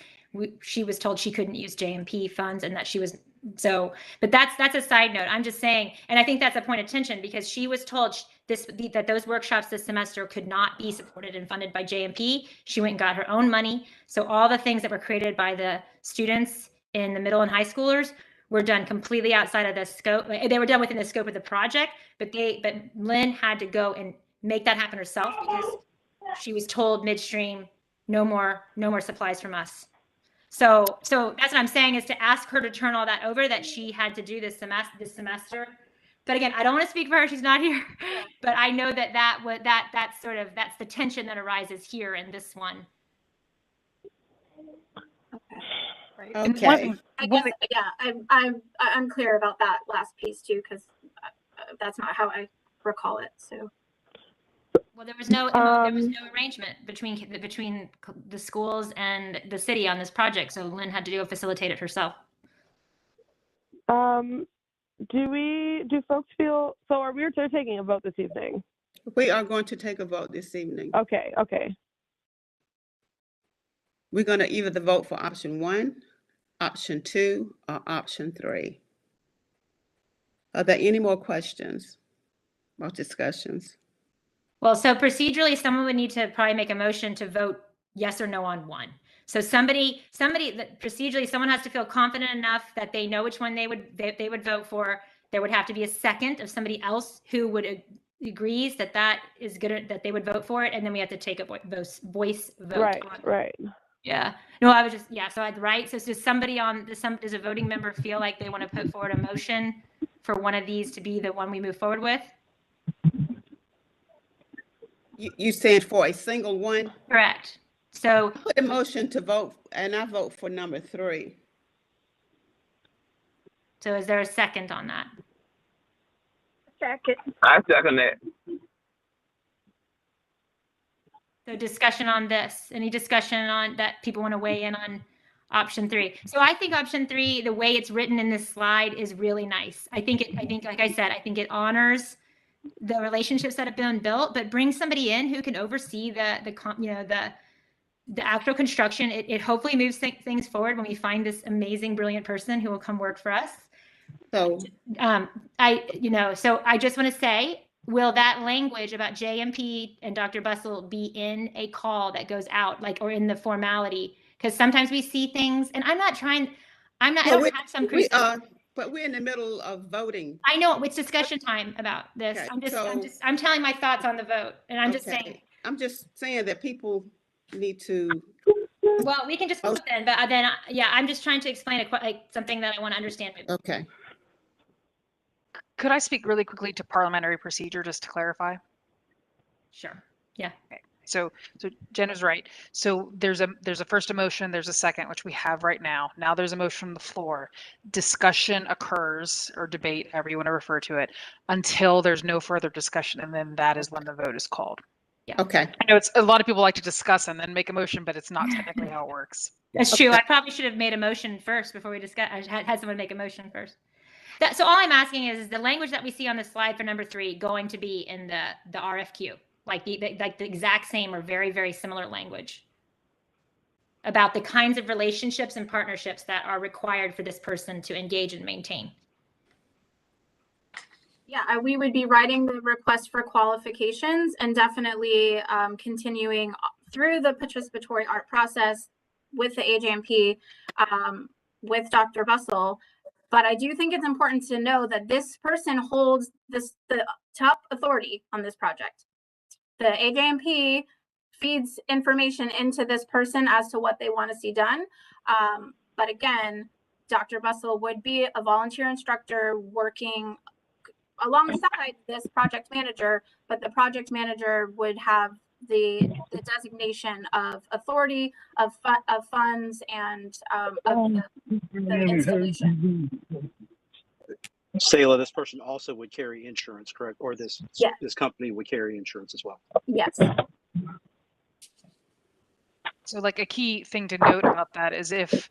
she was told she couldn't use JMP funds, and that she was so. But that's a side note. I'm just saying, and I think that's a point of tension, because she was told that those workshops this semester could not be supported and funded by JMP. She went and got her own money. So all the things that were created by the students in the middle and high schoolers were done completely outside of the scope. They were done within the scope of the project, but Lynn had to go and make that happen herself, because she was told midstream, no more supplies from us. So that's what I'm saying, is to ask her to turn all that over that she had to do this semester. But again, I don't want to speak for her. She's not here, but I know that's the tension that arises here in this one. right? Okay. I guess, yeah, I'm clear about that last piece too, because that's not how I recall it. So. Well, there was no arrangement between the schools and the city on this project, so Lynn had to go facilitate it herself. Do folks feel so? Are we taking a vote this evening? We are going to take a vote this evening. Okay. We're going to either vote for option 1, option 2, or option 3. Are there any more questions or discussions? Well, so procedurally, someone would need to probably make a motion to vote yes or no on one. So somebody procedurally, someone has to feel confident enough that they know which one they would vote for. There would have to be a second of somebody else who would agrees that is good, that they would vote for it, and then we have to take a voice vote. Right. Yeah. No, I was just So I'd write. So does somebody does a voting member feel like they want to put forward a motion for one of these to be the one we move forward with? You saying for a single one? Correct. So I put a motion to vote, and I vote for number 3. So is there a second on that? Second. I second that. So discussion on this, any discussion on that people want to weigh in on option 3? So I think option 3, the way it's written in this slide, is really nice. I think like I said, I think it honors the relationships that have been built, but brings somebody in who can oversee the actual construction. It hopefully moves things forward when we find this amazing, brilliant person who will come work for us. So So I just want to say, will that language about JMP and Dr. Bustle be in a call that goes out, or in the formality? Because sometimes we see things, and I don't have some crystal. But we're in the middle of voting. I know it's discussion time about this. Okay, I'm telling my thoughts on the vote, and I'm just saying. I'm just saying that people need to. Well, we can just vote then, but I'm just trying to explain something that I want to understand. Okay. Could I speak really quickly to parliamentary procedure just to clarify? Sure. Yeah. Okay. So Jen is right. So there's a first motion, there's a second, which we have right now. Now there's a motion from the floor. Discussion occurs, or debate, however you want to refer to it, until there's no further discussion, and then that is when the vote is called. Yeah. Okay. I know a lot of people like to discuss and then make a motion, but it's not technically how it works. That's true. I probably should have made a motion first before we discuss. I had someone make a motion first. So all I'm asking is the language that we see on the slide for number 3 going to be in the RFQ, like the exact same or very, very similar language about the kinds of relationships and partnerships that are required for this person to engage and maintain. Yeah, we would be writing the request for qualifications and definitely continuing through the participatory art process with the AJMP, with Dr. Bussell. But I do think it's important to know that this person holds the top authority on this project. The AJMP feeds information into this person as to what they want to see done. But again, Dr. Bussell would be a volunteer instructor working alongside this project manager, but the project manager would have the designation of authority, of funds, and of the installation. Sayla, this person also would carry insurance, correct? Or this Yes. this company would carry insurance as well. Yes. So like a key thing to note about that is if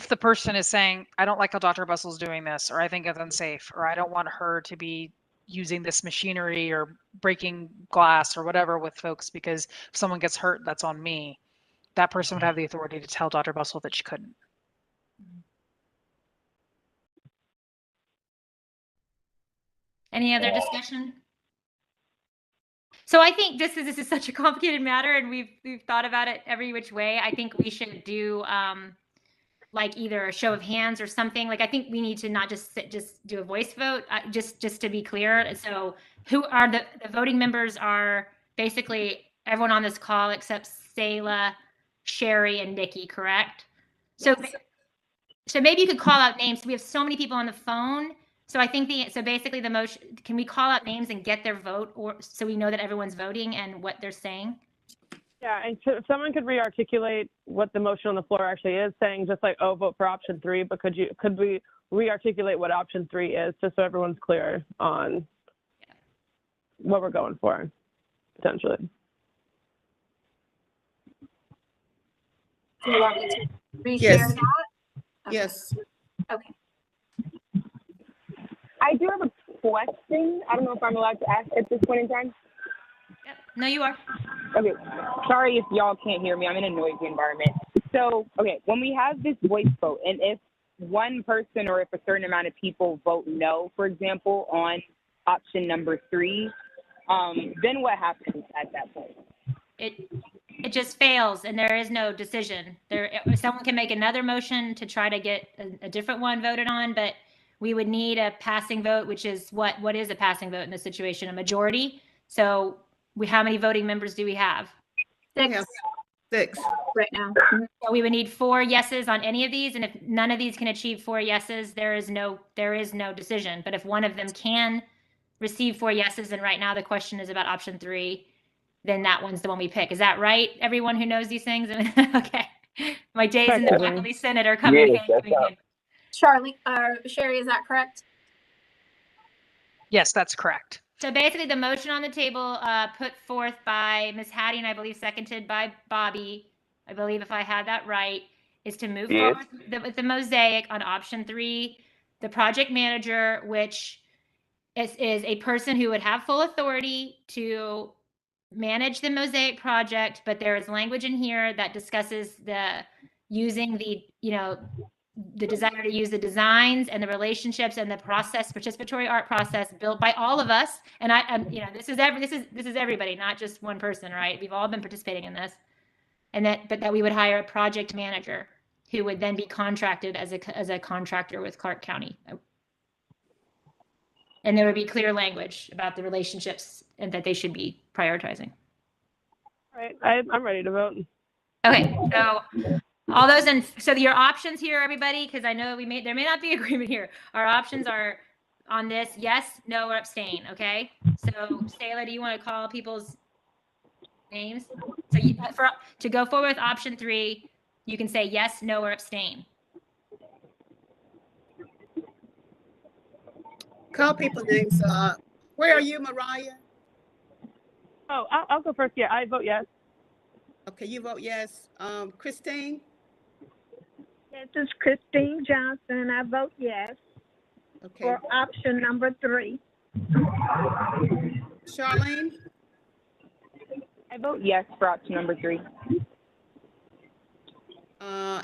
the person is saying, I don't like how Dr. Bussell's doing this, or I think it's unsafe, or I don't want her to be using this machinery or breaking glass or whatever with folks because if someone gets hurt, that's on me. That person would have the authority to tell Dr. Bussell that she couldn't. Any other discussion? So I think this is such a complicated matter, and we've thought about it every which way. I think we should do like either a show of hands or something. Like I think we need to not just do a voice vote. Just to be clear. So who are the voting members? Are basically everyone on this call except Sayla, Sherry, and Nikki, correct? Yes. So maybe you could call out names. We have so many people on the phone. So I think so basically the motion, can we call out names and get their vote, or so we know that everyone's voting and what they're saying? Yeah, and so if someone could re-articulate what the motion on the floor actually is, saying just like, oh, vote for option 3, but could we re-articulate what option 3 is, just so everyone's clear on what we're going for, potentially. Do you want me to reshare Yes. that? Okay. Yes. Okay. I do have a question. I don't know if I'm allowed to ask at this point in time. Yep. No, you are. Okay. Sorry if y'all can't hear me. I'm in a noisy environment. So, okay, when we have this voice vote, and if one person or if a certain amount of people vote no, for example, on option number 3, then what happens at that point? It just fails, and there is no decision. Someone can make another motion to try to get a different one voted on, but we would need a passing vote, which is what is a passing vote in this situation? A majority. So how many voting members do we have? 6. We have 6 right now. So we would need 4 yeses on any of these, and if none of these can achieve 4 yeses, there is no decision. But if one of them can receive 4 yeses, and right now the question is about option 3, then that one's the one we pick. Is that right? Everyone who knows these things? Okay. My days in the faculty senate are coming. Yes, that's right. Sherry, is that correct? Yes, that's correct. So basically the motion on the table put forth by Ms. Hattie and I believe seconded by Bobby, I believe if I had that right, is to move Yes. forward with the mosaic on option 3, the project manager, which is a person who would have full authority to manage the mosaic project, but there is language in here that discusses using the desire to use the designs and the relationships and the process, participatory art process built by all of us. And this is everybody, not just one person, right? We've all been participating in this, but that we would hire a project manager who would then be contracted as a contractor with Clarke County. And there would be clear language about the relationships and that they should be prioritizing. All right, I'm ready to vote. Okay, so all those so your options here, everybody, because I know there may not be agreement here. Our options are on this: yes, no, or abstain. Okay. So Sayla, do you want to call people's names? So to go forward with option 3, you can say yes, no, or abstain. Call people names. Where are you, Mariah? Oh, I'll go first. Yeah, I vote yes. Okay, you vote yes. Christine? This is Christine Johnson. I vote yes. Okay, for option number 3. Charlene, I vote yes for option number 3.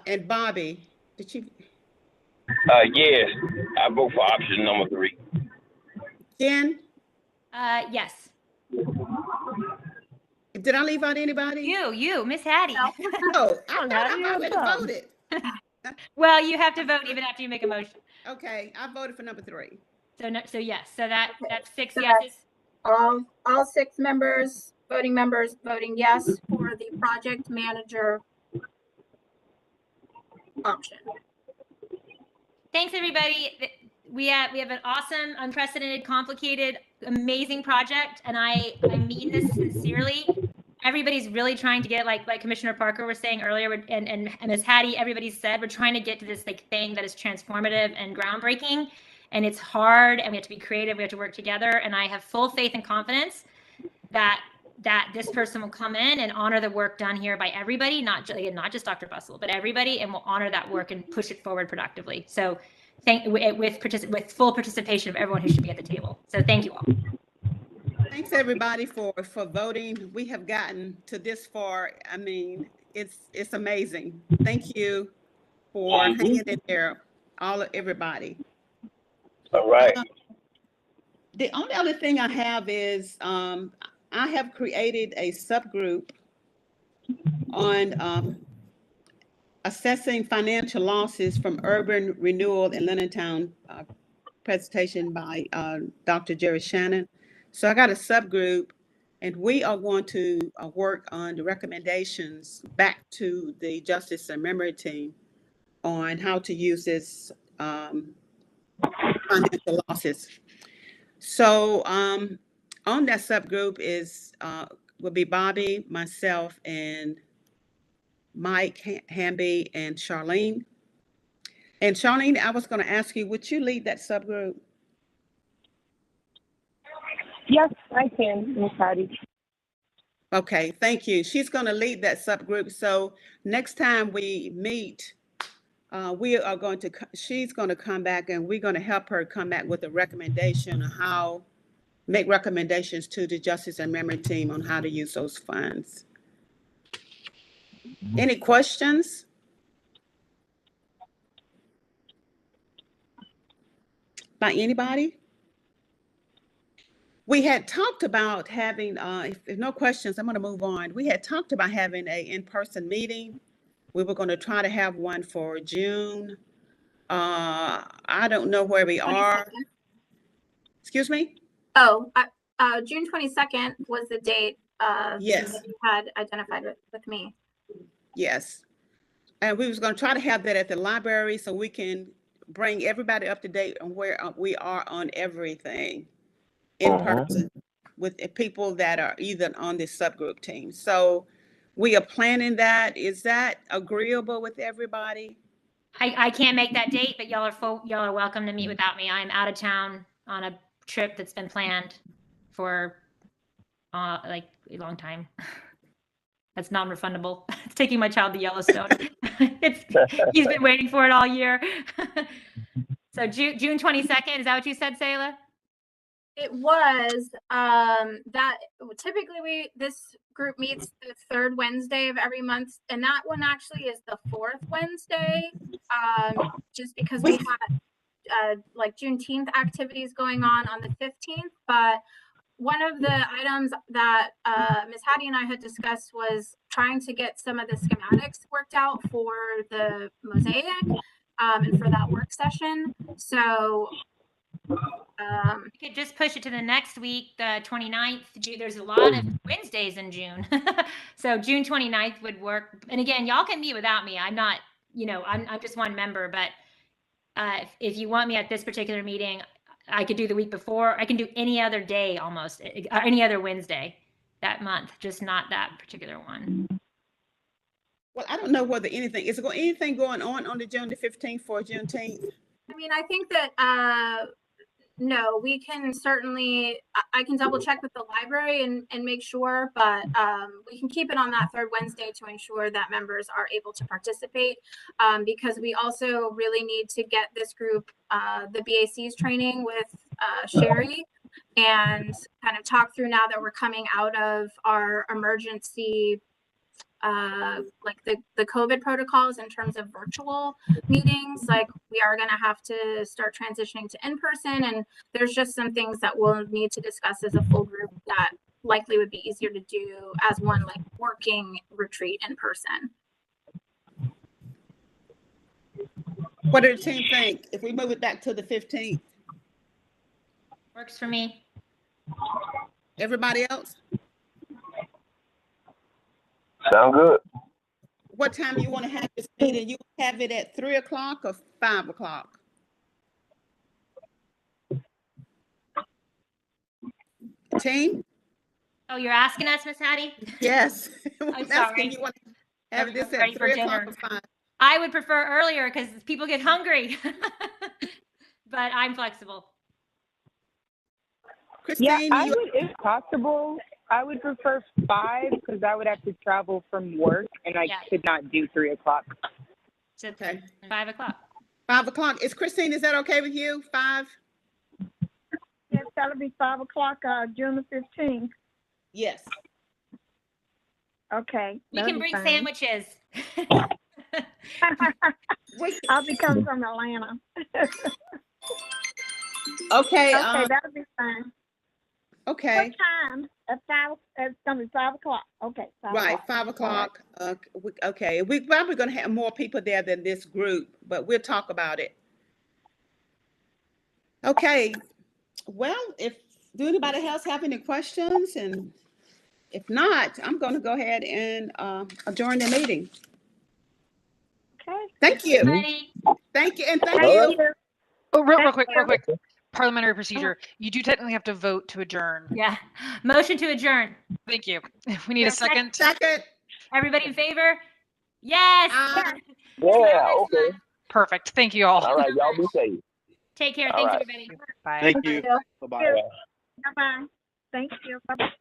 and Bobby, did you, Yes, I vote for option number 3. Jen, Yes. did I leave out anybody? You, Miss Hattie. No. Oh, I thought Hattie, I've you're already done. voted. Well, you have to vote even after you make a motion. Okay, I voted for number 3. So no, so yes. So that's 6 So yeses. that's all 6 members, voting yes for the project manager option. Thanks, everybody. We have an awesome, unprecedented, complicated, amazing project, and I mean this sincerely. Everybody's really trying to get, like Commissioner Parker was saying earlier, and as Hattie, everybody said, we're trying to get to this like thing that is transformative and groundbreaking, and it's hard, and we have to be creative. We have to work together, and I have full faith and confidence that this person will come in and honor the work done here by everybody, not just Dr. Bustle, but everybody, and will honor that work and push it forward productively. So with full participation of everyone who should be at the table. So thank you all. Thanks everybody for voting. We have gotten to this far. I mean, it's amazing. Thank you for hanging in there, everybody. All right. The only other thing I have is I have created a subgroup on assessing financial losses from urban renewal in Leonardtown, presentation by Dr. Jerry Shannon. So I got a subgroup, and we are going to work on the recommendations back to the Justice and Memory team on how to use this financial losses. So on that subgroup will be Bobby, myself, and Mike Hamby, and Charlene. And Charlene, I was going to ask you, would you lead that subgroup? Yes, I can, Ms. Hattie. Okay, thank you. She's going to lead that subgroup. So next time we meet, she's going to come back, and we're going to help her come back with a recommendation on how, make recommendations to the Justice and Memory team on how to use those funds. Any questions? By anybody? We had talked about having, if no questions, I'm going to move on. We had talked about having an in-person meeting. We were going to try to have one for June. I don't know where we are. 22nd. Excuse me? Oh, June 22nd was the date Yes. that you had identified with me. Yes. And we was going to try to have that at the library so we can bring everybody up to date on where we are on everything in person with people that are either on this subgroup team. So we are planning that. Is that agreeable with everybody? I can't make that date, but y'all are welcome to meet without me. I'm out of town on a trip that's been planned for like a long time. That's non-refundable. It's taking my child to Yellowstone. He's been waiting for it all year. So June 22nd, is that what you said, Sayla? It was that typically this group meets the 3rd Wednesday of every month, and that one actually is the 4th Wednesday, just because we had like Juneteenth activities going on the 15th. But one of the items that Ms. Hattie and I had discussed was trying to get some of the schematics worked out for the mosaic and for that work session. So you could just push it to the next week, the 29th. There's a lot of Wednesdays in June. So June 29th would work. And again, y'all can meet without me. I'm not, I'm just one member, but if you want me at this particular meeting, I could do the week before. I can do any other day almost, or any other Wednesday that month, just not that particular one. Well, I don't know whether anything going on the June the 15th for Juneteenth. I mean, I think that No, we can certainly, I can double check with the library and make sure, but we can keep it on that third Wednesday to ensure that members are able to participate, because we also really need to get this group the BAC's training with Sherry, and kind of talk through now that we're coming out of our emergency like the COVID protocols in terms of virtual meetings. Like, we are going to have to start transitioning to in person, and there's just some things that we'll need to discuss as a full group that likely would be easier to do as one like working retreat in person. What do the team think if we move it back to the 15th? Works for me. Everybody else? Sound good. What time you want to have this meeting? You have it at 3 o'clock or 5 o'clock? Team? Oh, you're asking us, Miss Hattie? Yes. I'm sorry. You want to have this Ready at for 3 o'clock dinner. or 5? I would prefer earlier because people get hungry, but I'm flexible. Christine, Yeah, I would, if possible, I would prefer 5 because I would have to travel from work and I could not do 3 o'clock. So okay. 5 o'clock. 5 o'clock. Christine, is that okay with you? 5? Yes, that'll be 5 o'clock, June the 15th. Yes. Okay. We can bring sandwiches. I'll be coming from Atlanta. Okay. Okay, that'll be fine. Okay. What time? At 5? It's gonna be 5 o'clock. Okay. 5 Right, o'clock. 5 o'clock. Okay, we're probably going to have more people there than this group, but we'll talk about it. Okay. Well, do anybody else have any questions? And if not, I'm going to go ahead and adjourn the meeting. Okay. Thank you. Ready? Thank you, and thank you. Oh, real quick. Parliamentary procedure. You do technically have to vote to adjourn. Yeah. Motion to adjourn. Thank you. We need a second. Second. Everybody in favor? Yes. Yeah, okay. Perfect. Thank you all. All right, y'all be safe. Take care. All Thanks, right. everybody. Bye. Thank you. Bye-bye. Bye-bye. Thank you. Bye-bye.